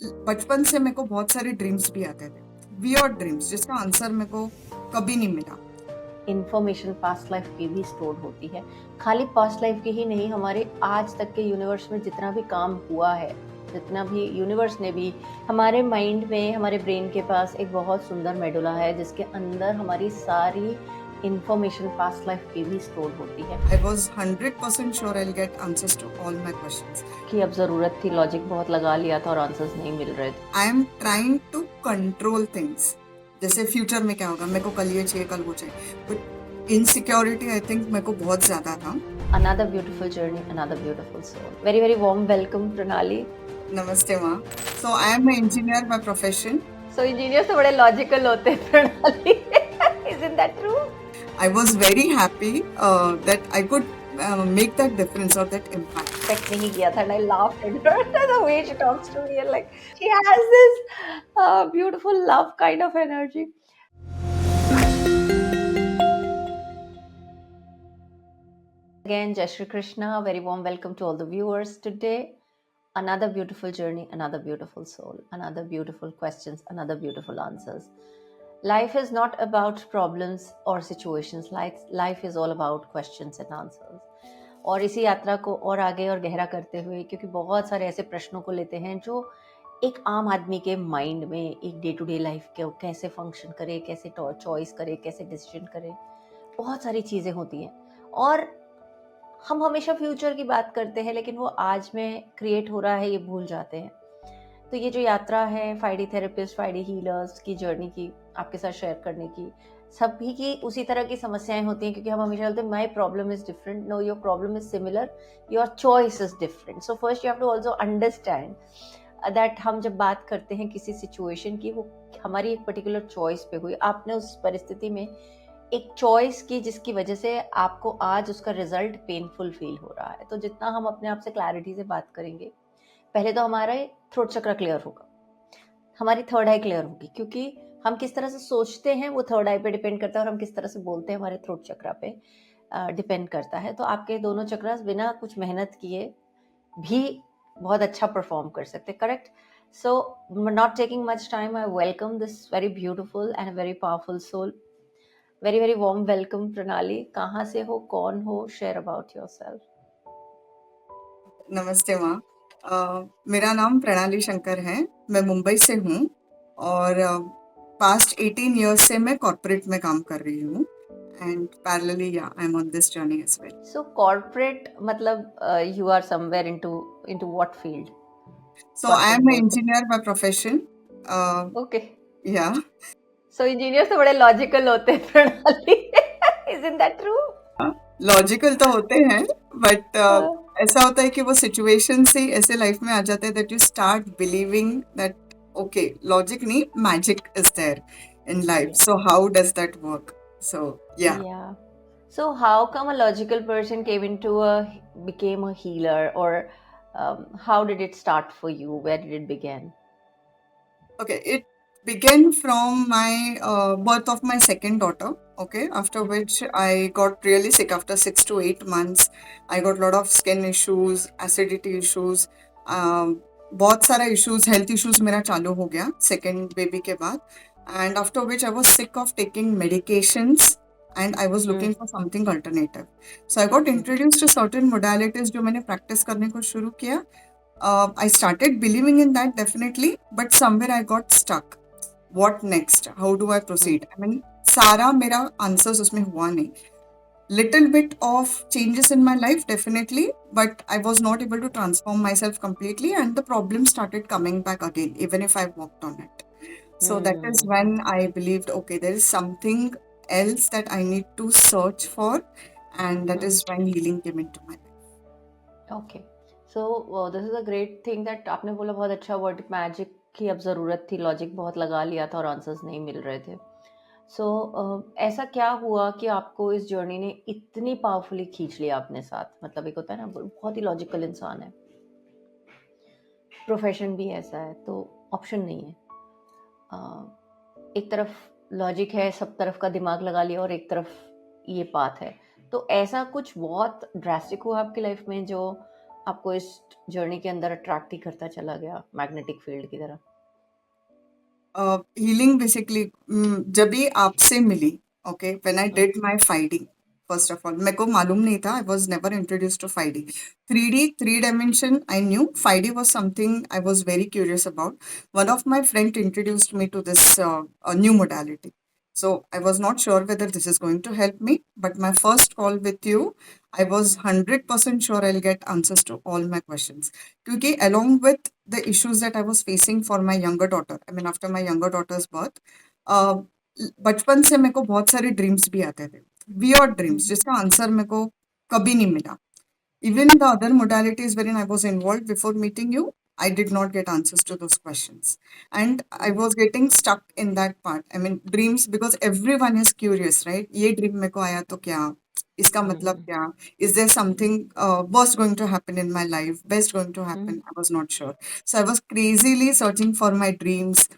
बचपन से मेरे को बहुत सारे ड्रीम्स भी आते थे, वियर्ड ड्रीम्स जिसका आंसर मेरे को कभी नहीं मिला। इन्फॉर्मेशन पास्ट लाइफ की भी स्टोर होती है। खाली पास्ट लाइफ की ही नहीं, हमारे आज तक के यूनिवर्स में जितना भी काम हुआ है, जितना भी यूनिवर्स ने भी, हमारे माइंड में, हमारे ब्रेन के पास एक बहुत सुंदर मेडुला है जिसके अंदर हमारी सारी इन्फॉर्मेशन पास्ट लाइफ की भी स्टोर होती है। I was 100% sure I'll get answers to all my questions. कि अब ज़रूरत थी, लॉजिक बहुत लगा लिया था और आंसर्स नहीं मिल रहे थे। I am trying to control things. जैसे फ्यूचर में क्या होगा, मेरे को कल ये चाहिए, कल वो चाहिए, बट इनसिक्योरिटी आई थिंक मेरे को बहुत ज्यादा था। Another beautiful journey, another beautiful soul. Very, very warm welcome, Pranali. नमस्ते माँ। So I am an engineer by profession. So engineers तो बड़े logical होते हैं, Pranali. Isn't that true? I was very happy that I could make that difference or that impact. Expect नहीं किया था, and I laughed at her the way she talks to me, and like she has this beautiful love kind of energy. Again, Jai Shri Krishna. Very warm welcome to all the viewers today. Another beautiful journey, another beautiful soul, another beautiful questions, another beautiful answers. Life is not about problems or situations. Life is all about questions and answers. और इसी यात्रा को और आगे और गहरा करते हुए, क्योंकि बहुत सारे ऐसे प्रश्नों को लेते हैं जो एक आम आदमी के माइंड में एक डे टू डे लाइफ के कैसे फंक्शन करे, कैसे चॉइस करे, कैसे डिसीजन करे, बहुत सारी चीज़ें होती हैं। और हम हमेशा फ्यूचर की बात करते हैं, लेकिन वो आज में क्रिएट हो रहा है ये भूल जाते हैं। तो ये जो यात्रा है 5D थेरेपिस्ट, 5D हीलर्स की जर्नी की आपके साथ शेयर करने की, सभी की उसी तरह की समस्याएं होती हैं, क्योंकि हम हमेशा बोलते हैं my problem is different. No, your problem is similar, your choice is different. So first you have to also understand that हम जब बात करते हैं किसी सिचुएशन की, वो हमारी एक पर्टिकुलर चॉइस पे हुई। आपने उस परिस्थिति में एक चॉइस की जिसकी वजह से आपको आज उसका रिजल्ट पेनफुल फील हो रहा है। तो जितना हम अपने आप से क्लैरिटी से बात करेंगे, पहले तो हमारा थ्रोट चक्र क्लियर होगा, हमारी थर्ड आई क्लियर होगी, क्योंकि हम किस तरह से सोचते हैं वो थर्ड आई पे डिपेंड करता है, और हम किस तरह से बोलते हैं हमारे थ्रोट चक्र पे डिपेंड करता है। तो आपके दोनों चक्रास बिना कुछ मेहनत किए भी बहुत अच्छा परफॉर्म कर सकते हैं, correct? So not taking much time, I welcome this very beautiful and very powerful soul. Very very warm welcome Pranali. कहाँ से हो, कौन हो, शेयर अबाउट योरसेल्फ। नमस्ते माँ। मेरा नाम प्रणाली शंकर है, मैं मुंबई से हूँ और पास्ट 18 years से मैं कॉर्पोरेट में काम कर रही हूँ and parallelly yeah I am on this journey as well. So corporate मतलब you are somewhere into what field? So I am an engineer by profession. Okay, yeah so engineers तो बड़े लॉजिकल होते हैं, प्रणाली। Isn't that true? लॉजिकल तो होते हैं but ऐसा होता है कि वो सिचुएशन से ऐसे लाइफ में आ जाते हैं that you start believing that okay, logic नहीं, magic is there in life, so how does that work? So yeah Yeah. So how come a logical person became a healer, or how did it start for you? Where did it begin? okay, it began from my birth of my second daughter. Okay, after which I got really sick after 6 to 8 months. I got a lot of skin issues, acidity issues, बहुत सारा issues, health issues मेरा चालू हो गया second baby के बाद. And after which I was sick of taking medications and I was looking for something alternative. So I got introduced to certain modalities जो मैंने practice करने को शुरू किया. I started believing in that definitely, but somewhere I got stuck. What next? How do I proceed? I mean, सारा मेरा answers उसमें हुआ नहीं. Little bit of changes in my life definitely, but I was not able to transform myself completely, and the problem started coming back again, even if I worked on it. So that is when I believed, okay, there is something else that I need to search for, and that is when healing came into my life. Okay. So this is a great thing that आपने बोला, बहुत अच्छा word, magic की अब ज़रूरत थी, logic बहुत लगा लिया था और आंसर्स नहीं मिल रहे थे। सो ऐसा क्या हुआ कि आपको इस जर्नी ने इतनी पावरफुली खींच लिया अपने साथ? मतलब एक होता है ना, बहुत ही लॉजिकल इंसान है, प्रोफेशन भी ऐसा है, तो ऑप्शन नहीं है। एक तरफ लॉजिक है, सब तरफ का दिमाग लगा लिया, और एक तरफ ये पाथ है। तो ऐसा कुछ बहुत ड्रास्टिक हुआ आपकी लाइफ में जो आपको इस जर्नी के अंदर अट्रैक्ट ही करता चला गया मैग्नेटिक फील्ड की तरह? हीलिंग बेसिकली जब भी आपसे मिली, okay, when I hmm did my 5D, first of all मेरे को मालूम नहीं था, I was never introduced to 5D। 3D, three dimension I knew, 5D was something I was very curious about. One of my friend introduced me to this new modality, so I was not sure whether this is going to help me, but my first call with you, I was 100% sure I'll get answers to all my questions, क्योंकि along with the issues that I was facing for my younger daughter, I mean after my younger daughter's birth, uh, बचपन से मेरे को बहुत सारे dreams भी आते थे, वियर्ड ड्रीम्स हम्म जिसका आंसर मेरे को कभी नहीं मिला। Even the other modalities wherein I was involved before meeting you, I did not get answers to those questions. And I hmm was getting stuck in that part. I mean, dreams, because everyone is curious, right? ये dream मेरे को आया तो क्या? इसका मतलब हम्म क्या? Is there something worst going to happen in my life? Best going to hmm happen? I was not sure. So I was crazily searching for my dreams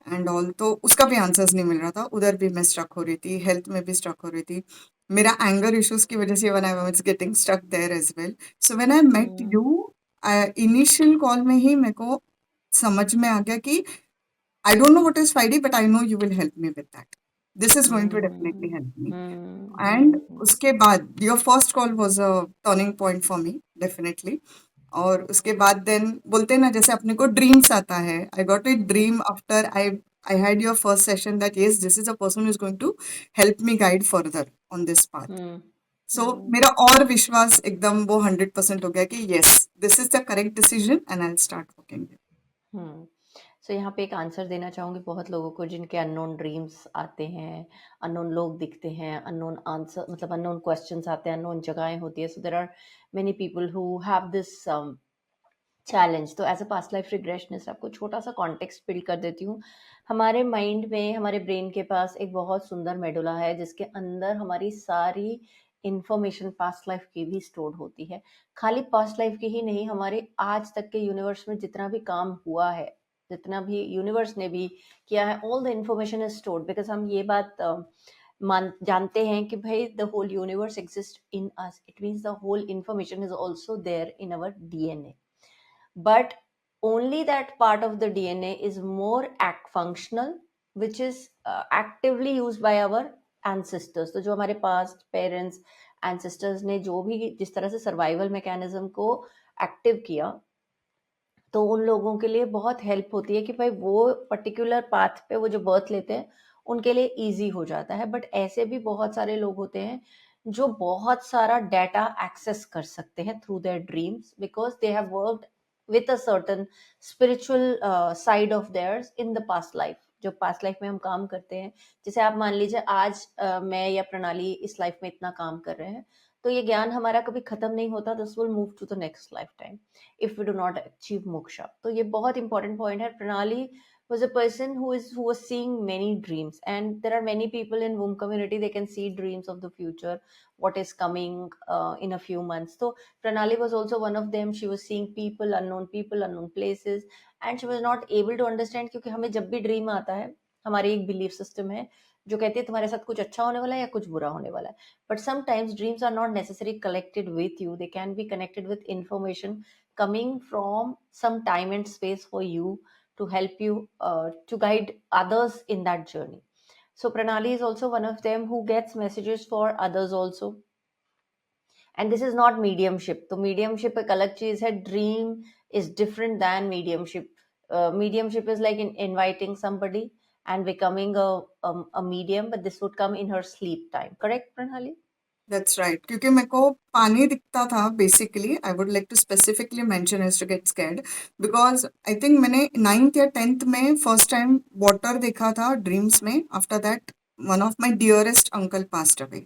and all, तो उसका भी आंसर्स नहीं मिल रहा था, उधर भी मैं स्ट्रक हो रही थी, हेल्थ में भी स्ट्रक हो रही थी, मेरा एंगर इश्यूज की वजह से when I was getting stuck there as well. So when I met hmm you, initial call में ही मेरे को समझ में आ गया कि I don't know what is 5D, but I know you will help me with that, this is going to definitely help me. And hmm उसके बाद your first call was a turning point for me, definitely. और उसके बाद then बोलते हैं ना, जैसे अपने को ड्रीम्स आता है, I got a dream after I had your first session that yes this is a person who is going to help me guide further on this path. Hmm so hmm मेरा और विश्वास एकदम वो 100% हो गया कि yes this is the correct decision and I will start working. Hmm so यहाँ पे एक आंसर देना चाहूँगी बहुत लोगों को जिनके अननोन ड्रीम्स आते हैं, अननोन लोग दिखते हैं, अननोन आंसर मतलब अननोन क्वेश्चंस आते हैं, अननोन जगहें होती है। So there are many people who have this challenge. तो as a past life regressionist आपको छोटा सा कॉन्टेक्स्ट बिल्ड कर देती हूँ। हमारे माइंड में, हमारे ब्रेन के पास एक बहुत सुंदर मेडुला है जिसके अंदर हमारी सारी इंफॉर्मेशन पास्ट लाइफ की भी स्टोर्ड होती है। खाली पास्ट लाइफ की ही नहीं, हमारे आज तक के यूनिवर्स में जितना भी काम हुआ है, जितना भी यूनिवर्स ने भी किया है, all the information is stored. Because हम ये बात मान जानते हैं कि भाई the whole universe exist in us, it means the whole information is also there in our DNA, but only that part of the DNA is more functional, which is actively used by our ancestors। तो जो हमारे past parents ancestors ने जो भी जिस तरह से survival mechanism को एक्टिव किया, तो उन लोगों के लिए बहुत हेल्प होती है कि भाई वो पर्टिकुलर पाथ पे वो जो बर्थ लेते हैं उनके लिए इजी हो जाता है। बट ऐसे भी बहुत सारे लोग होते हैं जो बहुत सारा डाटा एक्सेस कर सकते हैं through their dreams, because they have worked with a certain spiritual side of theirs in the past life. जो पास्ट लाइफ में हम काम करते हैं, जैसे आप मान लीजिए आज मैं या प्रणाली इस लाइफ में इतना काम कर रहे हैं, तो ये ज्ञान हमारा कभी खत्म नहीं होता, this will move to the next life time if we do not achieve moksha। तो ये बहुत important point है। Pranali was a person who was seeing many dreams, and there are many people in womb community, they can see dreams of the future, what is coming in a few months। So Pranali was also one of them। She was seeing people, unknown places, and she was not able to understand, क्योंकि हमें जब भी dream आता है, हमारी एक belief system है जो कहती है तुम्हारे साथ कुछ अच्छा होने वाला है या कुछ बुरा होने वाला है। But sometimes dreams are not necessarily collected with you, they can be connected with information coming from some time and space for you to help you to guide others in that journey। So Pranali is also one of them who gets messages for others also, and this is not mediumship। तो mediumship एक अलग चीज है, dream is different than mediumship। Mediumship is like inviting somebody and becoming a medium, but this would come in her sleep time, correct Pranali? That's right, क्योंकि मेरे को पानी दिखता था basically, I would like to specifically mention is to get scared, because I think मैंने 9th या 10th में first time water देखा था ड्रीम्स में। After that one of my dearest uncle passed away,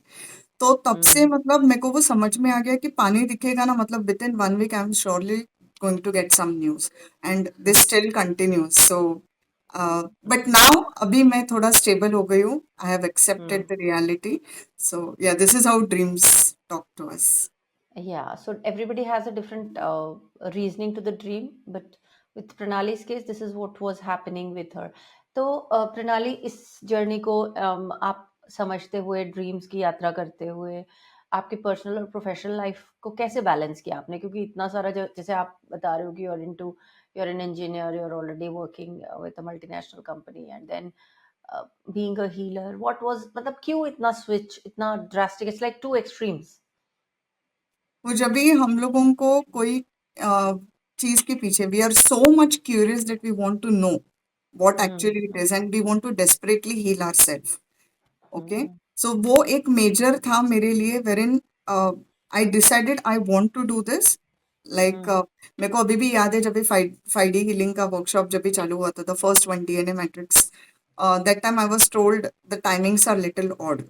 तो तब से हम्म मतलब मेरे को वो समझ में आ गया कि पानी दिखेगा ना, मतलब within 1 week I am surely going to get some news, and this still continues. So but now अभी मैं थोड़ा स्टेबल हो गई हूँ, I have accepted hmm the reality. So yeah, this is how dreams talk to us. Yeah, so everybody has a different reasoning to the dream, but with Pranali's case, this is what was happening with her। तो प्रणाली, इस journey को आप समझते हुए, dreams की यात्रा करते हुए, आपकी पर्सनल और प्रोफेशनल लाइफ को कैसे बैलेंस किया आपने? क्योंकि इतना सारा जैसे आप बता रहे हो कि you are an engineer, you are already working with a multinational company and then being a healer, what was, मतलब क्यों इतना स्विच, इतना drastic? It's like to extremes. वो जब भी हम लोगों को कोई चीज के पीछे we are so much curious that we want to know what actually it hmm. Is and we want to desperately heal our self. Okay, hmm. So वो एक मेजर था मेरे लिए wherein I decided I want to do this. Like मेरे को अभी भी याद है जब भी 5D हीलिंग का वर्कशॉप जब भी चालू हुआ था, the first one DNA matrix, that time I was told the timings are little odd.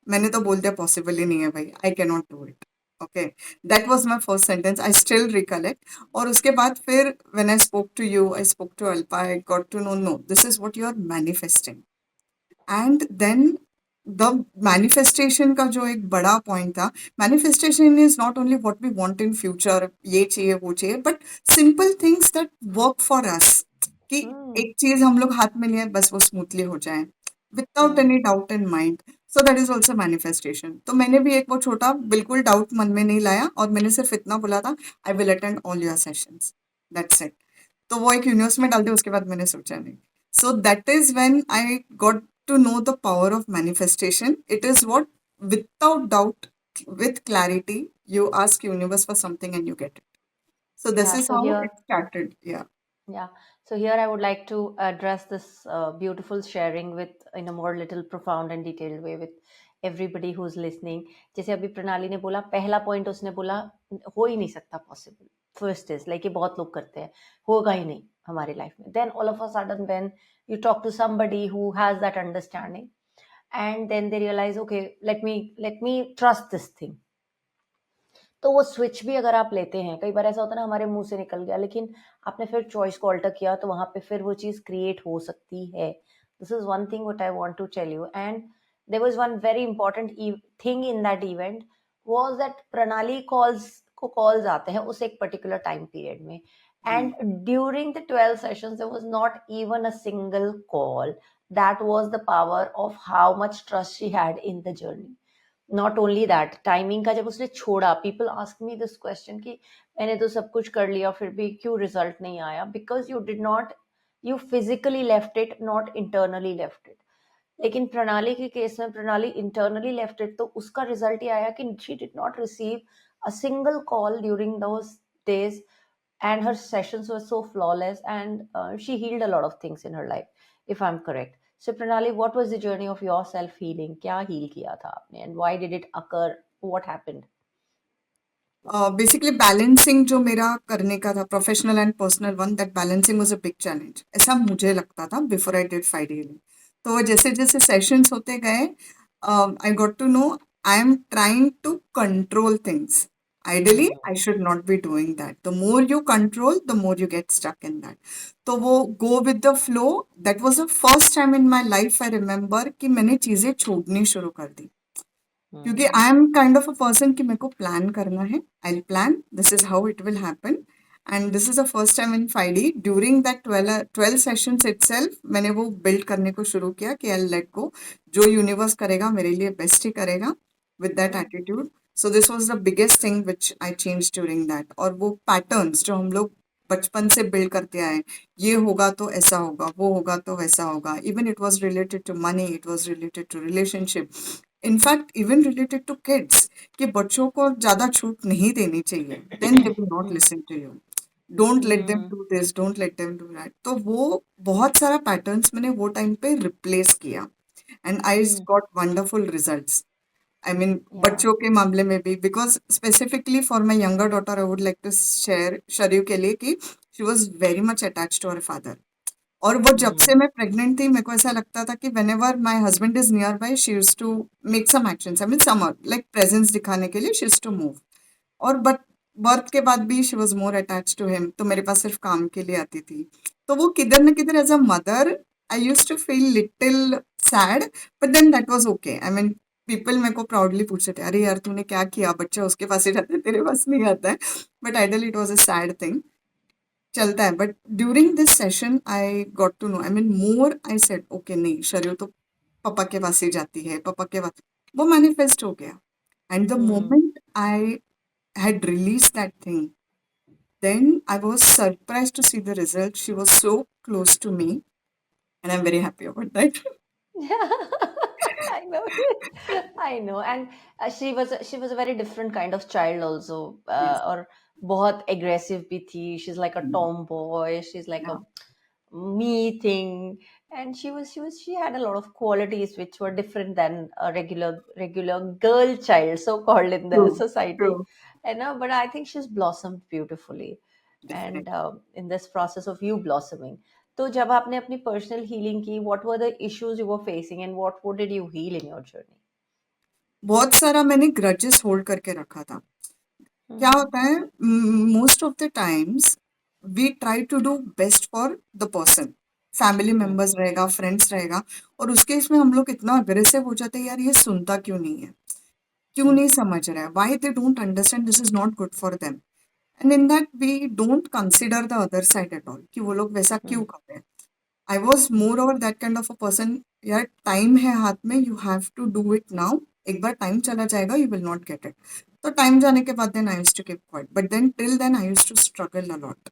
मैंने तो बोल दिया पॉसिबल ही नहीं है भाई, I can not do it. Okay, that was my first sentence, I still recollect. और उसके बाद फिर when I spoke to you, I spoke to Alpa, I got to know no this is what you are manifesting. And then the manifestation का जो एक बड़ा point था, manifestation is not only what we want in future, ये चाहिए वो चाहिए, but simple things that work for us. कि हम्म। एक चीज हम लोग हाथ में लिए बस वो स्मूथली हो जाए without hmm. Any doubt in mind. So that is also manifestation. तो मैंने भी एक वो छोटा बिल्कुल डाउट मन में नहीं लाया और मैंने सिर्फ इतना बोला था, I will attend all your sessions, that's it. तो वो एक यूनिवर्स में डाल दिया, उसके बाद मैंने सोचा नहीं. So that is when I got to know the power of manifestation. It is what, without doubt, with clarity, you ask universe for something and you get it. So this Yeah, is so how here, it started. Yeah. yeah, so here I would like to address this beautiful sharing with, in a more little profound and detailed way, with everybody who's listening. जैसे अभी प्रणाली ने बोला, पहला point उसने बोला हो ही नहीं सकता पॉसिबल. फर्स्ट इज लाइक, ये बहुत लोग करते हैं, होगा ही नहीं हमारी लाइफ में. Then all of a sudden when you talk to somebody who has that understanding, and then they realize, okay, let me trust this thing. तो वो स्विच भी अगर आप लेते हैं, कई बार ऐसा होता है ना, हमारे मुंह से निकल गया, लेकिन आपने फिर चॉइस को अल्टर किया तो वहां पे फिर वो चीज क्रिएट हो सकती है. This is one thing what I want to tell you. And there was one very important thing in that event, was that Pranali calls आते हैं उस एक पर्टिकुलर टाइम पीरियड में. Mm. And during the 12 sessions, there was not even a single call. That was the power of how much trust she had in the journey. Not only that, timing का जब उसने छोड़ा, people ask me this question कि मैंने तो सब कुछ कर लिया फिर भी क्यों रिजल्ट नहीं आया. Because you did not, you physically left it, not internally left it. लेकिन प्रणाली के केस में प्रणाली इंटरनली लेफ्ट इट, तो उसका रिजल्ट ये आया कि she did not receive a single call during those days, and her sessions were so flawless, and she healed a lot of things in her life, if I'm correct. So Pranali, what was the journey of your self healing? क्या heal किया था आपने, and why did it occur? What happened? Basically balancing जो मेरा करने का था, professional and personal one, that balancing was a big challenge, ऐसा मुझे लगता था before I did 5D healing. तो वो जैसे जैसे सेशंस होते गए, I got to know I am trying to control things. Ideally, Hmm. I should not be doing that. The more you control, the more you get stuck in that. तो वो go with the flow. That was the first time in my life I remember कि मैंने चीजें छोड़नी शुरू कर दी. क्योंकि Hmm. I am kind of a person कि मेरे को प्लान करना है, I plan, this is how it will happen. And this is the first time in 5D during that 12 sessions itself मैंने वो बिल्ड करने को शुरू किया कि आई लेट गो, जो यूनिवर्स करेगा मेरे लिए बेस्ट ही करेगा, with that Hmm. Attitude. So this was the biggest thing which I change during that. और वो पैटर्न्स जो हम लोग बचपन से बिल्ड करते आए, ये होगा तो ऐसा होगा, वो होगा तो वैसा होगा, even it was related to money, it was related to relationship, in fact even related to kids, कि बच्चों को ज्यादा छूट नहीं देनी चाहिए, then they will not Hmm. Listen to you. Don't let them Hmm. Do this, don't let them do that. तो वो बहुत सारा पैटर्न्स मैंने वो टाइम पे रिप्लेस किया, and I Hmm. Got wonderful results. I mean Yeah. बच्चों के मामले में भी, because specifically for my younger daughter I would like to share शरीर के लिए कि she was very much attach to her father. और वो जब से Hmm. मैं प्रेग्नेंट थी मेरे को ऐसा लगता था कि whenever my husband is nearby she used to make some actions, I mean some like presence दिखाने के लिए शी यूज्ड टू मूव. और बट बर्थ के बाद भी she was more attach to him, तो मेरे पास सिर्फ काम के लिए आती थी. तो वो किधर न किधर as a mother I used to feel little sad, but then that was okay. I mean people मेरे को प्राउडली पूछते थे, अरे यार तूने क्या किया, बच्चा उसके पास ही रहता है, तेरे पास नहीं आता है. But idle it was a sad thing, चलता है. But during this session I got to know, I mean more I said okay नहीं, शरीर तो पापा के पास ही जाती है, पापा के पास. वो मैनिफेस्ट हो गया. And the Hmm. moment I had released that thing, then I was surprised to see the result. She was so close to me, and I'm very happy about that. I know it. I know. And she was a very different kind of child also. Yes. और बहुत aggressive भी थी. She's like a Mm. tomboy. She's like Yeah. a me thing. And she had a lot of qualities which were different than a regular girl child, so called in the True. society. True. And but I think she's blossomed beautifully, and Definitely. in this process of you blossoming. तो जब आपने अपनी personal healing की, what were the issues you were facing and what did you heal in your journey? बहुत सारा मैंने grudges hold करके रखा था। क्या हम्म। होता है, most of the times we try to do best for the person, family hmm. Members रहेगा, फ्रेंड्स रहेगा, और उसके इसमें हम लोग इतना अग्रेसिव हो जाते हैं, यार ये सुनता क्यों नहीं है, क्यों हम्म। नहीं समझ रहा है, why they don't understand, this is not good for them. And in that we don't consider the other side at all, कि वो लोग वैसा क्यों हम्म। कर रहे हैं। I was moreover that kind of a person, यार टाइम है हाथ में, you have to do it now, एक बार टाइम चला जाएगा, you will not get it. तो टाइम जाने के बाद then I used to keep quiet, but then till then I used to struggle a lot,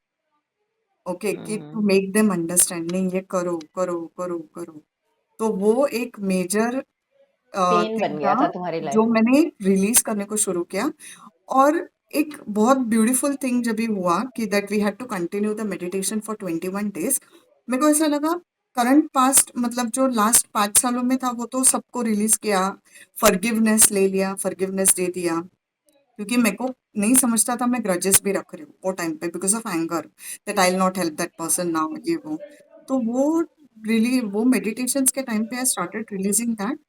okay, कि to hmm. Make them understand, नहीं ये करो करो करो करो। तो वो एक मेजर पेन थिंग बन था गया था तुम्हारी जो लाइफ में। मैंने रिलीज करने को शुरू किया। और एक बहुत ब्यूटीफुल थिंग जब भी हुआ कि that we had to continue the meditation for 21 days, मेरे को ऐसा लगा करंट पास्ट, मतलब जो लास्ट 5 सालों में था वो तो सबको रिलीज किया, फॉरगिवनेस ले लिया, फॉरगिवनेस दे दिया, क्योंकि मेरे को नहीं समझता था मैं ग्रजेस भी रख रही हूँ वो टाइम पे, because of anger, that I will not help that person now, ये वो। तो वो रिली वो मेडिटेशन के टाइम पे आई स्टार्टेड रिलीजिंग दैट।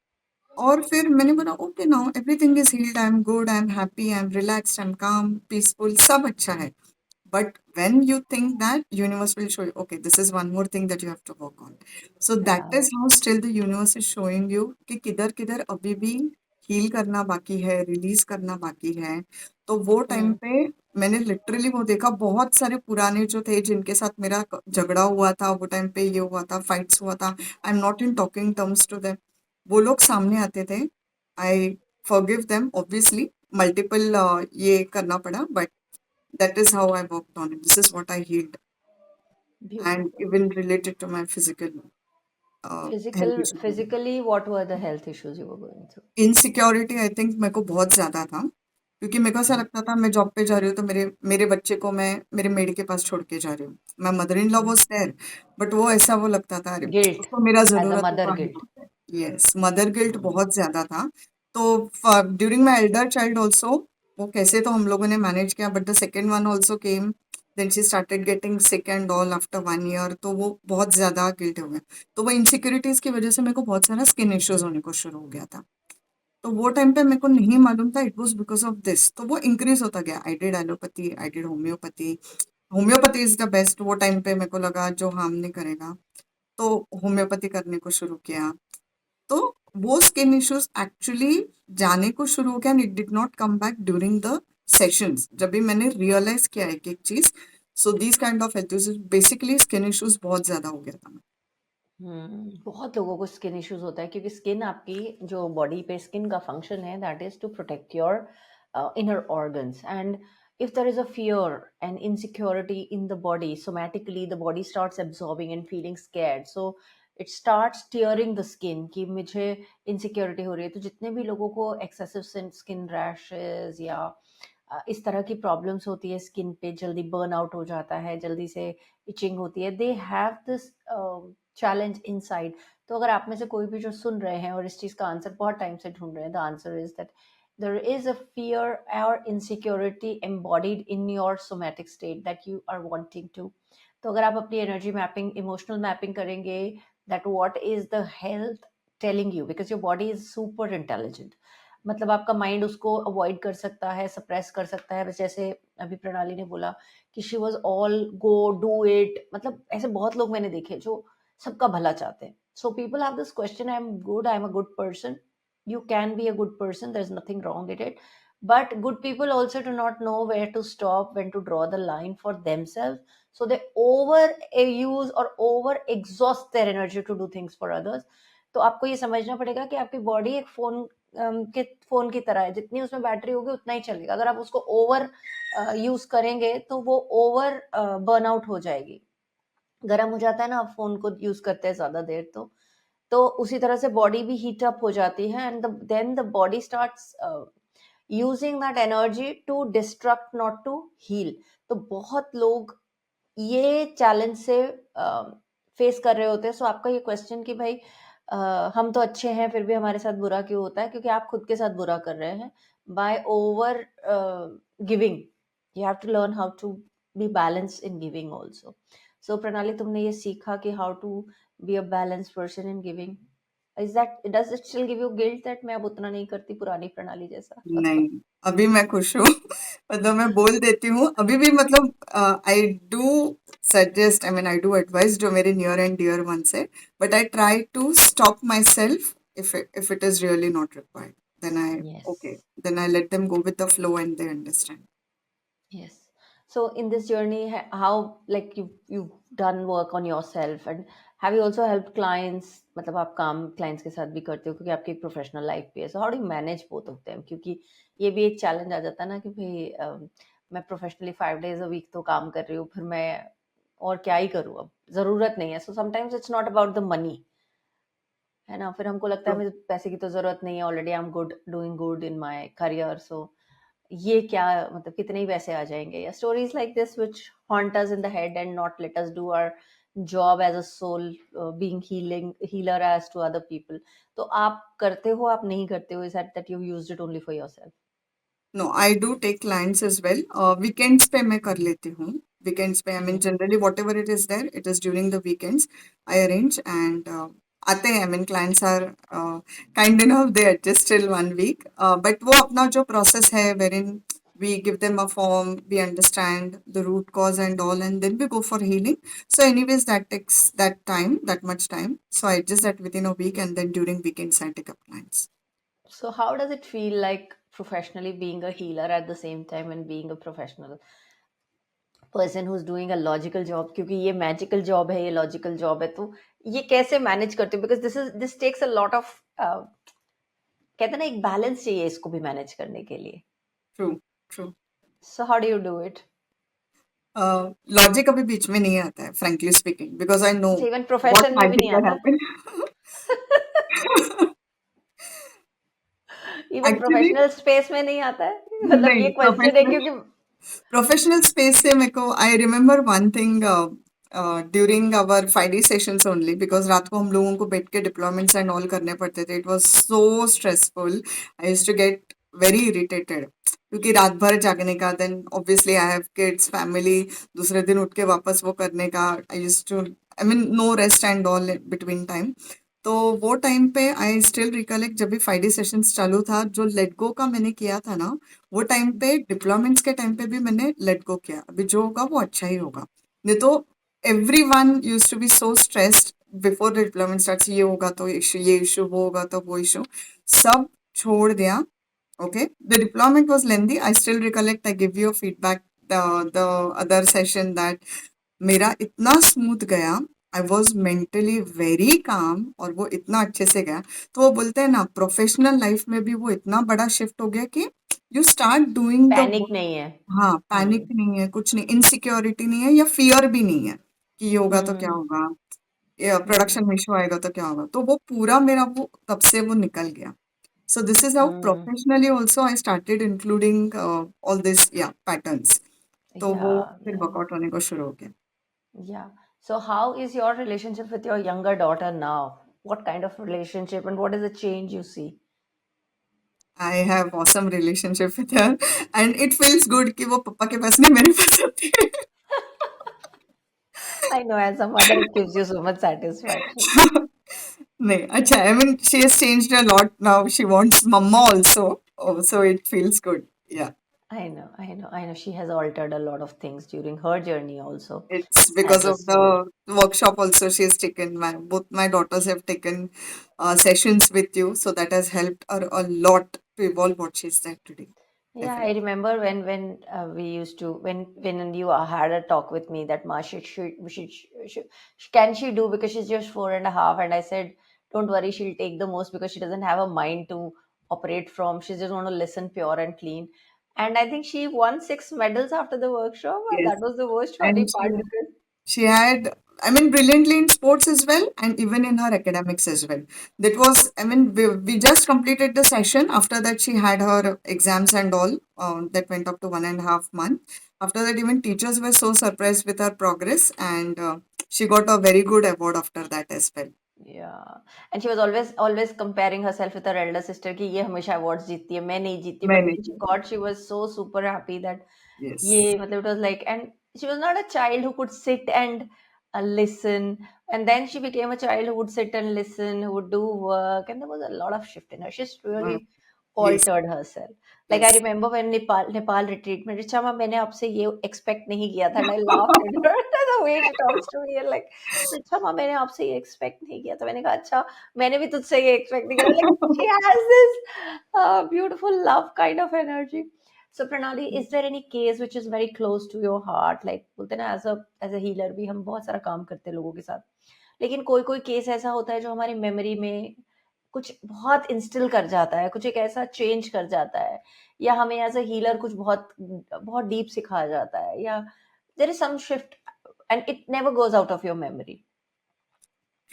और फिर मैंने बोला okay, now everything is healed, I am good, I am happy, I am relaxed, I am calm, peaceful, सब अच्छा है। But when you think that, universe will show you, okay, this is one more thing that you have to work on. So that या। is how still the universe is showing you कि किधर किधर अभी भी heal करना बाकी है, release करना बाकी है। तो वो टाइम हम्म। पे मैंने लिटरली वो देखा, बहुत सारे पुराने जो थे जिनके साथ मेरा झगड़ा हुआ था, वो टाइम पे ये हुआ था, फाइट्स हुआ था, I am not in talking terms to them, वो लोग सामने आते थे। I forgive them obviously, multiple ये करना पड़ा, but that is how I worked on it. This is what I healed, and beautiful. even related to my physical health issues. Physically what were the health issues you were going through? Insecurity I think मेरे को बहुत ज्यादा था, क्योंकि मेरे को ऐसा लगता था मैं जॉब पे जा रही हूँ तो मेरे मेरे बच्चे को मैं मेरे मेड के पास छोड़ के जा रही हूँ। मैं mother in law was there, but वो ऐसा वो लगता था, अरे गिल्ट, उसको मेरा एज अ जरूरत है मदर तो आई गिल्ट। होता है। यस, मदर गिल्ट बहुत ज्यादा था। तो during my elder child also, वो कैसे तो हम लोगों ने मैनेज किया, but the second one also came, then she started getting sick and all after 1 year, तो वो बहुत ज्यादा गिल्ट हो गया। तो वो इनसिक्योरिटीज की वजह से मेरे को बहुत सारा स्किन इश्यूज होने को शुरू हो गया था। तो वो टाइम पे मेरे को नहीं मालूम था it was because of this, तो वो इंक्रीज होता गया। I did allopathy, I did homeopathy. Homeopathy is the best, वो टाइम पे मेरे को लगा जो हार्म नहीं करेगा, तो होम्योपैथी करने को शुरू किया। तो वो स्किन इश्यूज एक्चुअली जाने को शुरू हो गया, and it did not come back during the sessions, जब भी मैंने रियलाइज किया एक एक चीज। So these kind of health issues, basically skin issues बहुत ज्यादा हो गया था। बहुत लोगों को स्किन इश्यूज होता है क्योंकि स्किन आपकी जो बॉडी पे स्किन का फंक्शन है that is to protect your inner organs and if there is a fear and insecurity in the body somatically the body starts absorbing and feeling scared so it starts tearing the skin कि मुझे insecurity हो रही है तो जितने भी लोगों को excessive skin rashes या इस तरह की प्रॉब्लम्स होती है स्किन पे जल्दी बर्न आउट हो जाता है जल्दी से इचिंग होती है they have this challenge inside तो अगर आप में से कोई भी जो सुन रहे हैं और इस चीज़ का आंसर बहुत टाइम से ढूंढ रहे हैं the answer is that there is a fear or insecurity embodied in your somatic state that you are wanting to तो अगर आप अपनी एनर्जी मैपिंग इमोशनल मैपिंग करेंगे that what is the health telling you because your body is super intelligent मतलब आपका mind उसको avoid कर सकता है सप्रेस कर सकता है बस जैसे अभी प्रणाली ने बोला कि she was all go do it मतलब ऐसे बहुत लोग मैंने देखे जो सबका भला चाहते हैं so people have this question I am a good person you can be a good person there's nothing wrong with it but good people also do not know where to stop when to draw the line for themselves so they over use or over exhaust their energy to do things for others तो आपको ये समझना पड़ेगा कि आपकी body एक phone के phone की तरह है, जितनी उसमें बैटरी होगी उतना ही चलेगा। अगर आप उसको ओवर यूज करेंगे तो वो ओवर बर्न आउट हो जाएगी। गर्म हो जाता है ना, आप फोन को यूज करते हैं ज्यादा देर तो उसी तरह से बॉडी भी हीट अप हो जाती है, and then the body starts using that energy to destruct, not to heal. तो बहुत लोग ये चैलेंज से फेस कर रहे होते हैं। सो आपका ये क्वेश्चन कि भाई हम तो अच्छे हैं फिर भी हमारे साथ बुरा क्यों होता है, क्योंकि आप खुद के साथ बुरा कर रहे हैं by over giving. You have to learn how to be balance in giving also. So Pranali, तुमने ये सीखा कि how to be a balance person in giving. Is that, does it still give you guilt that मैं अब उतना नहीं करती पुरानी प्रणाली जैसा? नहीं, अभी मैं खुश हूँ। मतलब मैं बोल देती हूँ अभी भी, मतलब I do suggest, I mean I do advise जो मेरे नियर एंड डियर वंस है, but I try to stop myself if it is really not required. Then I, Yes. okay, then I let them go with the flow and they understand. Yes. So in this journey, how, like, you've done work on yourself, and have you also helped clients? मतलब आप काम clients के साथ भी करते हो क्योंकि आपकी एक प्रोफेशनल लाइफ भी है। So how do you manage both of them? क्योंकि ये भी एक चैलेंज आ जाता है ना कि भाई मैं प्रोफेशनली 5 days a week तो काम कर रही हूँ, फिर मैं और क्या ही करूँ, अब ज़रूरत नहीं है। So sometimes it's not about the money, है ना? फिर हमको लगता है So, मुझे पैसे की तो ज़रूरत नहीं है, already I am good, doing good in my career. So ये क्या, मतलब कितने ही पैसे आ जाएंगे, या stories like this which haunt us in the head and not let us do our job as a soul being healing healer as to other people. तो आप करते हो, आप नहीं करते हो? Is that you used it only for yourself? no, I do take clients as well. Weekends पे मैं कर लेती हूँ. Weekends पे, I mean, generally whatever it is there, it is during the weekends. I arrange and आते हैं. I mean, clients are kind enough, they adjust till 1 week. But वो अपना जो process है, wherein we give them a form, we understand the root cause and all, and then we go for healing. So anyways, that takes that time, that much time. So I adjust that within a week, and then during weekends I take up clients. So how does it feel like professionally being a healer at the same time and being a professional person who's doing a logical job? क्योंकि ये magical job है, ये logical job है, तो ये कैसे manage करते हो? Because this takes a lot of, कहते हैं ना, एक बैलेंस चाहिए इसको भी मैनेज करने के लिए। True, true. So how do you do it? Logic अभी बीच में नहीं आता है, frankly speaking, because I know अच्छा, इवन what प्रोफेशन में भी magic नहीं can आता? happen. Even Actually, professional space में नहीं आता है? मतलब ये नहीं, क्वेश्चन है क्योंकि प्रोफेशनल स्पेस से मेरे को, I remember one thing during our 5 day sessions only, because रात को हम लोगों को बैठ के डिप्लॉयमेंट्स एंड ऑल करने पड़ते थे. It was so stressful. I used to get very irritated क्योंकि रात भर जागने का, then obviously I have kids, family, दूसरे दिन उठ के वापस वो करने का. I used to, I mean, no rest and all between time. तो वो टाइम पे आई स्टिल रिकलेक्ट, जब भी 5 डे सेशंस चालू था, जो लेट गो का मैंने किया था ना, वो टाइम पे डिप्लॉयमेंट्स के टाइम पे भी मैंने लेट गो किया. अभी जो होगा वो अच्छा ही होगा. नहीं तो everyone used to be so stressed before the deployment starts. ये होगा तो इशू, ये इशू, वो होगा तो वो इशू, सब छोड़ दिया. Okay, the deployment was lengthy. I still recollect. I give you a feedback the other session that मेरा इतना स्मूथ गया. I was mentally very calm और वो इतना अच्छे से गया. तो वो बोलते हैं ना, प्रोफेशनल लाइफ में भी वो इतना बड़ा शिफ्ट हो गया कि you start doing the panic work. नहीं है। हाँ, पैनिक हम्म। नहीं है, कुछ नहीं, इनसिक्योरिटी नहीं है, या फियर भी नहीं है कि ये होगा तो क्या हम्म। होगा, हम्म। प्रोडक्शन में इशू आएगा तो क्या होगा. तो वो पूरा मेरा वो तब से वो निकल गया. So this is how hmm. professionally also I started including all this, yeah, patterns. तो या वो फिर वर्कआउट होने को शुरू हो गया. Yeah so how is your relationship with your younger daughter now? What kind of relationship and what is the change you see? I have awesome relationship with her and it feels good कि वो पापा के पास नहीं, मेरे पास होती है. I know, as a mother, it gives you so much satisfaction. नहीं, अच्छा, I mean, she has changed a lot now. She wants mama also. Oh, so it feels good. Yeah. I know, I know, I know. She has altered a lot of things during her journey also It's because as a of soul. the workshop also she has taken. Both my daughters have taken sessions with you, so that has helped her a lot to evolve what she's there today. Yeah, I Definitely. remember when we used to, when you had a talk with me that Ma should can she do, because she's just 4.5, and I said don't worry, she'll take the most because she doesn't have a mind to operate from. She just want to listen pure and clean. And I think she won 6 medals after the workshop, and Yes. that was the most funny And part because she had, I mean, brilliantly in sports as well, and even in her academics as well. That was, I mean, we just completed the session. After that, she had her exams and all. That went up to 1.5 month. After that, even teachers were so surprised with her progress, and she got a very good award after that as well. yeah, and she was always comparing herself with her elder sister कि ये हमेशा awards जीतती है मैं नहीं जीतती, but Many. when she got, she was so super happy that Yes. ये मतलब it was like, and she was not a child who could sit and listen, and then she became a child who would sit and listen, who would do work, and there was a lot of shift in her. She's Uh, really yes. altered herself. Like I Yes. remember when Nepal retreat में रिचा माँ मैंने आपसे ये expect नहीं किया था, and I laughed at her the way she talks to me and like Richa माँ मैंने आपसे ये expect नहीं किया था. मैंने कहा अच्छा मैंने भी तुझसे ये expect नहीं किया. Like she has this beautiful love kind of energy. So Pranali, is there any case which is very close to your heart? Like बोलते हैं ना as a healer भी हम बहुत सारा काम करते हैं लोगों के साथ. लेकिन कोई कोई केस ऐसा होता है जो हमारी मेमोरी में कुछ बहुत इंस्टिल कर जाता है, कुछ एक ऐसा चेंज कर जाता है, या हमें एज अ हीलर कुछ बहुत बहुत डीप सिखा जाता है, या there is some shift and it never goes out of your memory. Is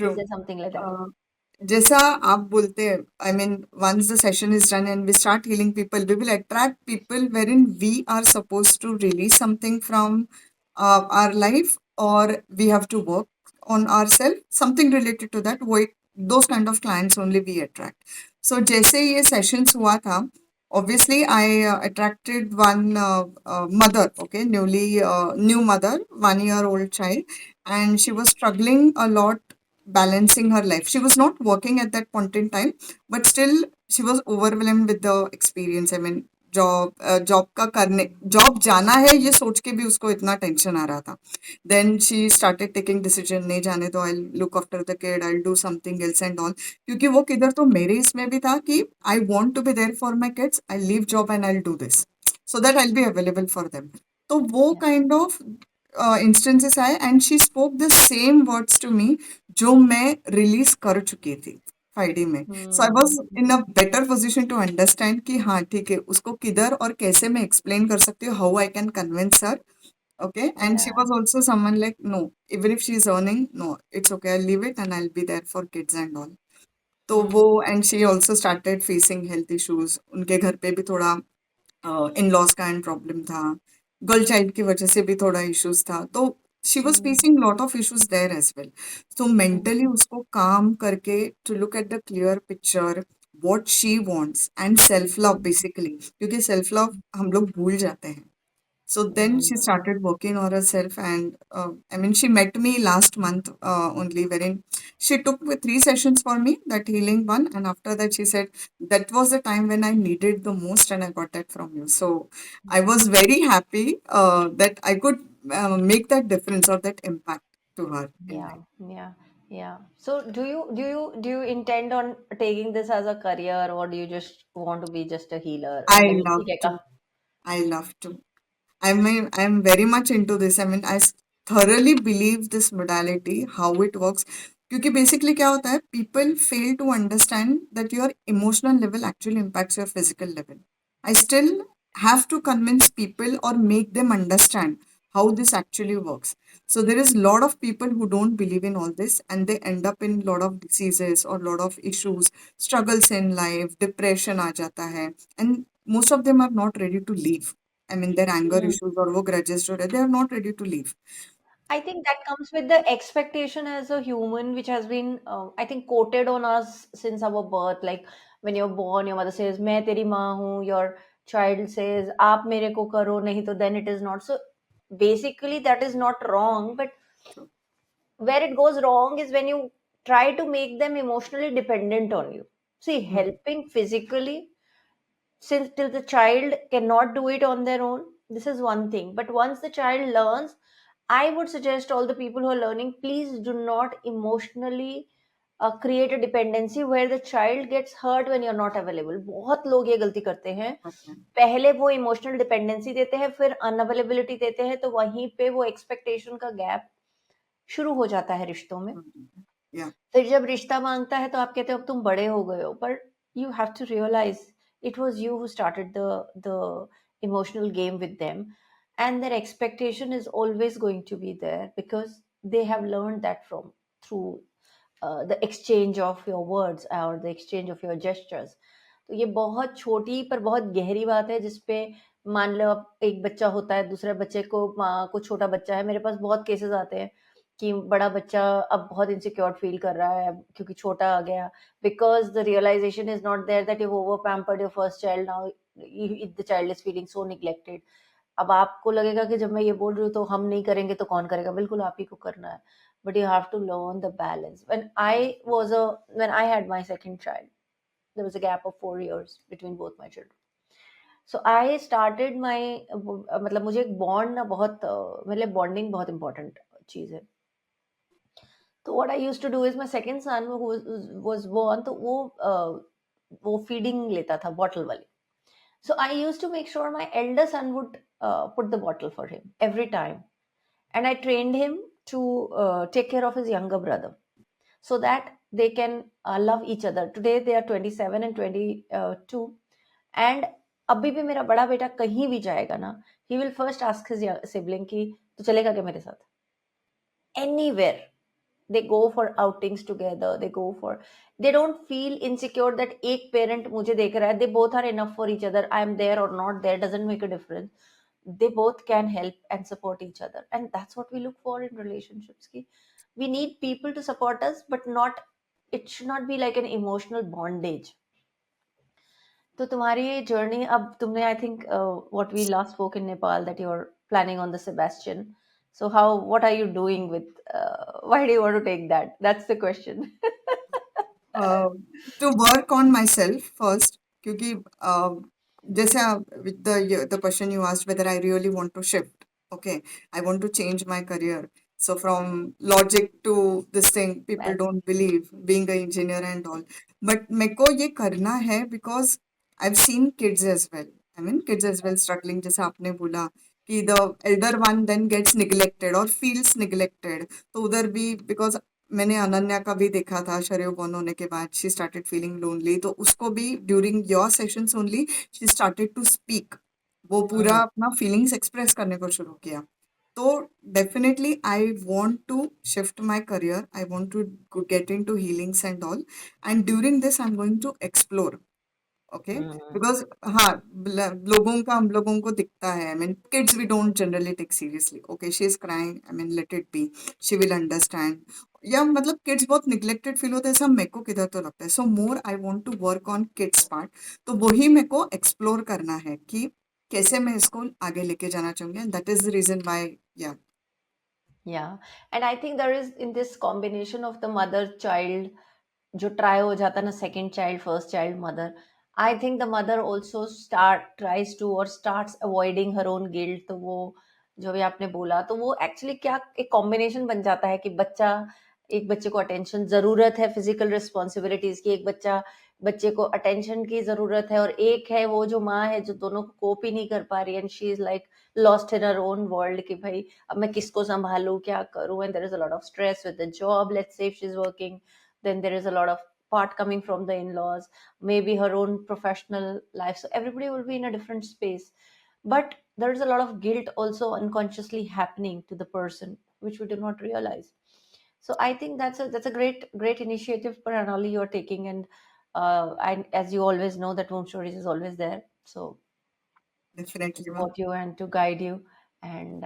True. There something like that? Uh, जैसा आप बोलते हैं, I mean, once the session is done and we start healing people, we will attract people wherein we are supposed to release something from our life, or we have to work on ourselves, something related to that. वो those kind of clients only we attract. So जैसे ये sessions हुआ था, obviously I attracted one mother, okay, new mother, 1 year old child, and she was struggling a lot balancing her life. She was not working at that point in time, but still she was overwhelmed with the experience. I mean, job जाना है ये सोच के भी उसको इतना tension आ रहा था. Then she started taking decision, नहीं जाने दो, I look after the kid, I do something else and all. क्योंकि वो किधर तो मेरे इसमें भी था कि I want to be there for my kids, I leave job and I do this so that I be available for them. तो वो या काइंड ऑफ इंस्टेंसेस आए, and she spoke the same words to me जो मैं release कर चुकी थी 5D में. So I was in a better position to understand कि हाँ ठीक है, उसको किधर और कैसे मैं एक्सप्लेन कर सकती हूँ, how I can convince her. Okay, and she या was also someone like, no, even if she's earning, no, it's okay, I'll leave it and I'll be there for kids and all. तो वो, and she also started facing health issues. उनके घर पे भी थोड़ा in laws का and problem था, girl child की वजह से भी थोड़ा इश्यूज था. तो she was facing lot of issues there as well. तो मेंटली उसको काम करके to look at the clear picture what she wants and self love basically, क्योंकि self love हम लोग भूल जाते हैं. So then she started working on herself, and I mean, she met me last month only, wherein she took 3 sessions for me, that healing one, and after that she said that was the time when I needed the most, and I got that from you. So I was very happy that I could make that difference or that impact to her in yeah life. yeah yeah. So do you intend on taking this as a career, or do you just want to be just a healer I मतलब ये love ठीक है to. I love to. I'm very much into this. I mean, thoroughly believe this modality, how it works. क्योंकि basically क्या होता है, people fail to understand that your emotional level actually impacts your physical level. I still have to convince people or make them understand how this actually works. So there is a lot of people who don't believe in all this, and they end up in lot of diseases or lot of issues, struggles in life, depression आ जाता है, and most of them are not ready to leave. I mean, their anger issues or वो grudges जो रहे, they are not ready to leave. I think that comes with the expectation as a human, which has been, I think, quoted on us since our birth. Like when you're born, your mother says, "मैं तेरी माँ हूँ." Your child says, "आप मेरे को करो नहीं तो," then it is not. So basically, that is not wrong. But So, where it goes wrong is when you try to make them emotionally dependent on you. See, mm, helping physically, since till the child cannot do it on their own, this is one thing. But once the child learns, I would suggest all the people who are learning, please do not emotionally create a dependency where the child gets hurt when you're not available. बहुत लोग ये गलती करते हैं. okay. पहले वो emotional dependency देते हैं, फिर अनअवेलेबिलिटी देते हैं, तो वहीं पे वो एक्सपेक्टेशन का गैप शुरू हो जाता है रिश्तों में. Yeah. फिर जब रिश्ता मांगता है तो आप कहते हो अब तुम बड़े हो गए हो, पर you have to realize it was you who started the emotional game with them, and their expectation is always going to be there because they have learned that from through the exchange of your words or the exchange of your gestures. तो ये बहुत छोटी पर बहुत गहरी बात है, जिसपे मान लो अब एक बच्चा होता है, दूसरे बच्चे को, माँ को छोटा बच्चा है, मेरे पास बहुत केसेस आते हैं कि बड़ा बच्चा अब बहुत इनसिक्योर फील कर रहा है क्योंकि छोटा आ गया, because the realization is not there that you've over pampered your first child, now the child is feeling so neglected. अब आपको लगेगा कि जब मैं ये बोल रही हूँ तो हम नहीं करेंगे तो कौन करेगा, बिल्कुल आप ही को करना है, but you have to learn the balance. When I had my second child, there was a gap of 4 years between both my children. So I started my मतलब मुझे एक बॉन्ड ना बहुत मतलब बॉन्डिंग बहुत इंपॉर्टेंट चीज है. तो what I used to do is my second son who was born, तो वो फीडिंग लेता था बॉटल वाली. So I used to make sure my elder son would put the bottle for him every time, and I trained him to take care of his younger brother so that they can love each other. Today they are 27 and 22, and अभी भी मेरा बड़ा बेटा कहीं भी जाएगा ना, he will first ask his sibling कि तू चलेगा क्या मेरे साथ, anywhere. They go for outings together, they don't feel insecure that एक parent मुझे देख रहा है. They both are enough for each other. I am there or not there doesn't make a difference. They both can help and support each other, and that's what we look for in relationships ki we need people to support us, but not, it should not be like an emotional bondage. तो तुम्हारी ये journey, अब तुमने, I think what we last spoke in Nepal that you are planning on the Sebastian. So how, what are you doing with, why do you want to take that? That's the question. uh, to work on myself first, क्योंकि जैसे with the question you asked whether I really want to shift. Okay, I want to change my career. So from logic to this thing, people Math. don't believe being an engineer and all. But मेरे को ये करना है because I've seen kids as well. I mean, kids as well struggling. जैसे आपने बोला कि the elder one then gets neglected or feels neglected. तो उधर भी because मैंने अनन्या का भी देखा था, शरीर बॉर्न होने के बाद शी स्टार्टेड फीलिंग लोनली, तो उसको भी during your sessions only she started to speak, वो पूरा Mm. अपना फीलिंग्स एक्सप्रेस करने को शुरू किया. तो definitely I want to shift my career, I want to get into healings and all, and during this I am going to explore. Okay, Mm. Because हाँ, लोगों का, हम लोगों को दिखता है, I mean kids we don't generally take seriously. Okay, she is crying, I mean let it be, she will understand. Yeah मतलब kids बहुत निग्लेक्टेड फील होते हैं, सब मेरे को किधर तो लगता है. So more I want to work on kids part. तो वही मेरे को एक्सप्लोर करना है कि कैसे मैं इसको आगे लेके जाना चाहूंगी, and that is the reason why. Yeah Yeah, and I think there is in this combination of the mother child, जो ट्राई हो जाता है ना, second child, first child, mother, I think the mother also start tries to और starts avoiding her own guilt. तो वो जो भी आपने बोला, तो वो एक्चुअली क्या एक कॉम्बिनेशन बन जाता है कि बच्चा, एक बच्चे को अटेंशन जरूरत है फिजिकल रिस्पॉन्सिबिलिटीज की, एक बच्चे को अटेंशन की जरूरत है, और एक है वो जो माँ है जो दोनों को कोप ही नहीं कर पा रही, and she is like lost in her own world कि भाई अब मैं किसको संभालूं, क्या करूं, and there is a lot of stress with the job, let's say if she is working, then there is a lot of part coming from the in-laws, maybe her own professional life, so everybody will be in a different space, but there is a lot of guilt also unconsciously happening to the person which we do not realize. So I think that's a great initiative, Pranali, you're taking, and as you always know that Womb Stories is always there, so to definitely ma'am. support you and to guide you. And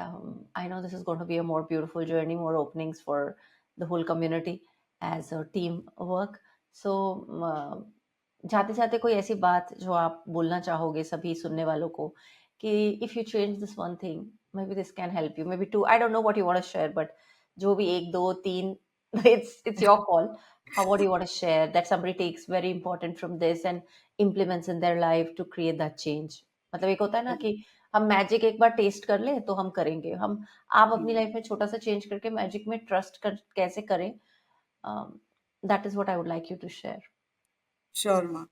I know this is going to be a more beautiful journey, more openings for the whole community as a team work. So जाते जाते कोई ऐसी बात जो आप बोलना चाहोगे सभी सुनने वालों को कि if you change this one thing, maybe this can help you, maybe too, I don't know what you want to share, but जो भी एक दो तीन, it's your call. How, what do you want to share that somebody takes very important from this and implements in their life to create that change? मतलब एक होता है ना कि हम मैजिक एक बार टेस्ट कर ले तो हम करेंगे, हम, आप अपनी लाइफ में छोटा सा चेंज करके मैजिक में ट्रस्ट कर कैसे करें, that is what I would like you to share. Sure ma'am.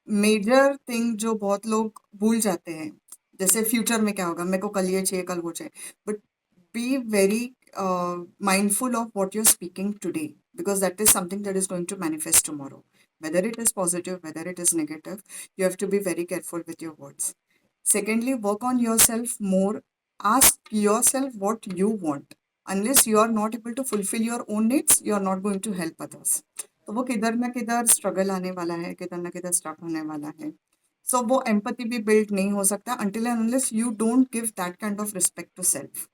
Major thing जो बहुत लोग भूल जाते हैं, जैसे फ्यूचर में क्या होगा, मेरे को कल ये चाहिए, कल वो चाहिए, but be very mindful of what you're speaking today, because that is something that is going to manifest tomorrow. Whether it is positive, whether it is negative, you have to be very careful with your words. Secondly, work on yourself more. Ask yourself what you want. Unless you are not able to fulfill your own needs, you are not going to help others. तो वो किधर ना किधर struggle आने वाला है, किधर ना किधर स्टक होने वाला है. So वो empathy भी build नहीं हो सकता until and unless you don't give that kind of respect to self.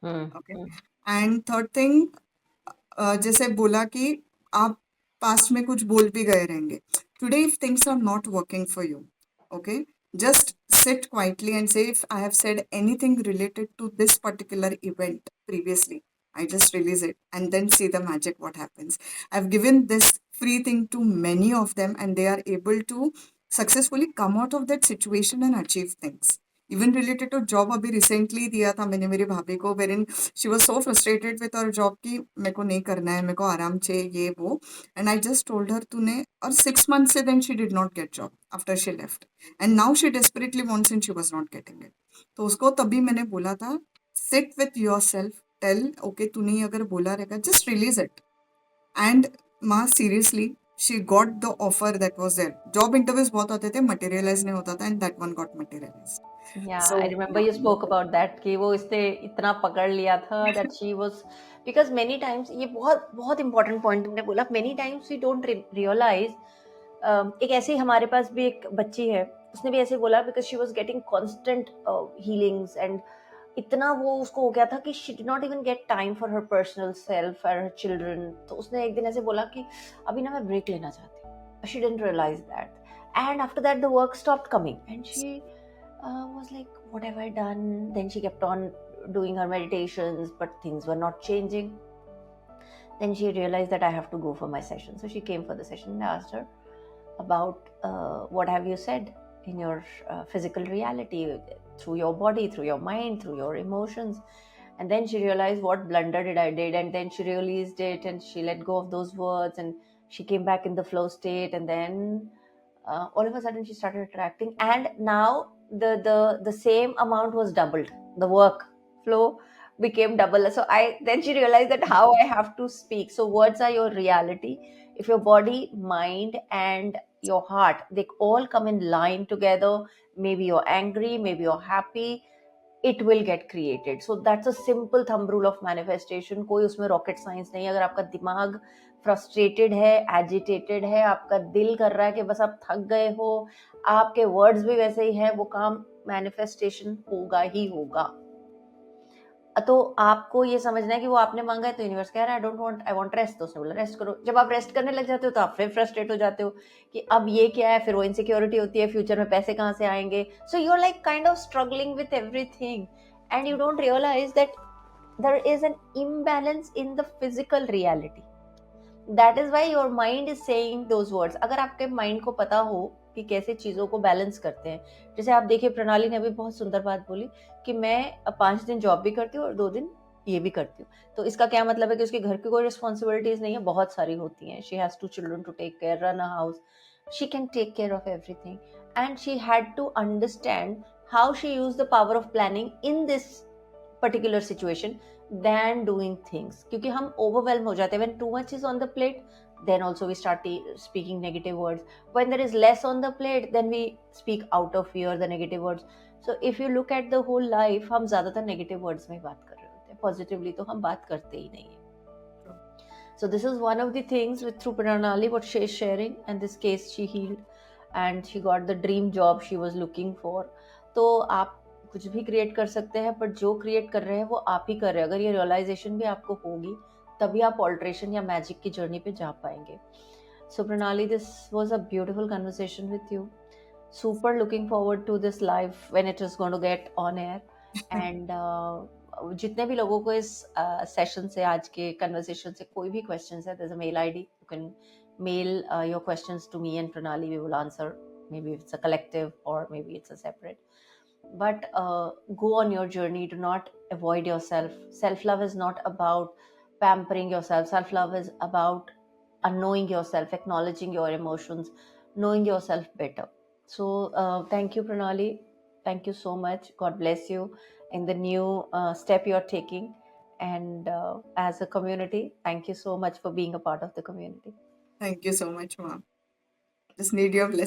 Hmm. Okay. Hmm. And third thing, जैसे बोला कि आप पास्ट में कुछ बोल भी गए रहेंगे. Today if things are not working for you, okay, just sit quietly and say, if I have said anything related to this particular event previously, I just release it and then see the magic what happens. I've given this free thing to many of them and they are able to successfully come out of that situation and achieve things. Even related to job, अभी recently दिया था मैंने मेरी भाभी को, wherein she was so frustrated with her job कि मेरे को नहीं करना है, मेरे को आराम चाहिए, ये वो. And I just told her तूने, और 6 months से then she did not get job after she left. And now she desperately wants and she was not getting it. तो उसको तभी मैंने बोला था, sit with yourself, tell, okay तूने ये अगर बोला रहेगा, just release it. And माँ seriously, she got the offer that was there. Job interviews बहुत आते थे, materialize नहीं होता था, and that one got materialized. Yeah, So I remember you spoke about that कि वो इसने इतना पकड़ लिया था that she was, because many times ये बहुत बहुत important point तुमने बोला, many times we don't realize. एक ऐसे ही हमारे पास भी एक बच्ची है, उसने भी ऐसे बोला because she was getting constant healings and इतना वो उसको हो गया था कि she did not even get time for her personal self or her children. तो उसने एक दिन ऐसे बोला कि अभी ना मैं ब्रेक लेना चाहती हूँ. She didn't realize that, and after that the work stopped coming and she was like, what have I done? Then she kept on doing her meditations, but things were not changing. Then she realized that I have to go for my session. So she came for the session and I asked her about what have you said in your physical reality, through your body, through your mind, through your emotions. And then she realized what blunder did I did, and then she realized it and she let go of those words and she came back in the flow state, and then all of a sudden she started attracting, and now the same amount was doubled. The work flow became double. So I then she realized that how I have to speak. So words are your reality. If your body, mind, and your heart, they all come in line together, maybe you're angry, maybe you're happy, it will get created. So that's a simple thumb rule of manifestation. कोई उसमें rocket science नहीं है. अगर आपका दिमाग frustrated है, agitated है, आपका दिल कर रहा है कि बस आप थक गए हो, आपके वर्ड्स भी वैसे ही हैं, वो काम मैनिफेस्टेशन होगा ही होगा. तो आपको ये समझना है कि वो आपने मांगा है तो यूनिवर्स कह रहा है I don't want, I want rest. तो उसने बोला रेस्ट करो. जब आप रेस्ट करने लग जाते हो तो आप फिर फ्रस्ट्रेट हो जाते हो कि अब ये क्या है, फिर वो इनसिक्योरिटी होती है, फ्यूचर में पैसे कहाँ से आएंगे. So you are like kind of struggling with everything and you don't realise that there is an imbalance in the physical reality. That is why your mind is saying those words. अगर आपके mind को पता हो कि कैसे चीज़ों को balance करते हैं, जैसे आप देखिए प्रणाली ने अभी बहुत सुंदर बात बोली कि मैं 5 दिन जॉब भी करती हूँ और 2 दिन ये भी करती हूँ. तो इसका क्या मतलब है कि उसके घर की कोई रिस्पॉन्सिबिलिटीज नहीं है, बहुत सारी होती हैं. She has 2 children to take care, run a house. She can take care of everything, and she had to understand how she used the power of planning in this particular situation than doing things. क्योंकि हम overwhelm हो जाते हैं. When too much is on the plate, then also we start speaking negative words. When there is less on the plate, then we speak out of fear the negative words. So if you look at the whole life, हम ज़्यादातर negative words में बात कर रहे होते हैं. Positively तो हम बात करते ही नहीं हैं. So this is one of the things with through Pranali what she is sharing, and this case she healed and she got the dream job she was looking for. तो आप कुछ भी क्रिएट कर सकते हैं, बट जो create कर रहे हैं वो आप ही कर रहे हैं. अगर ये रियलाइजेशन भी आपको होगी तभी आप ऑल्ट्रेशन या मैजिक की जर्नी पे जा पाएंगे. सो प्रणाली, this was a beautiful conversation with you. Super looking forward to this live when it is going to get on air. And जितने भी लोगों को इस सेशन से, आज के कन्वर्सेशन से कोई भी क्वेश्चंस है, there's a mail ID. You can mail your questions to me and Pranali. We will answer. Maybe it's a collective or maybe it's a separate. But go on your journey. Do not avoid yourself. Self-love is not about pampering yourself. Self-love is about knowing yourself, acknowledging your emotions, knowing yourself better. So thank you, Pranali. Thank you so much. God bless you in the new step you're taking. and as a community, thank you so much for being a part of the community. Thank you so much, ma'am. Just need your blessing.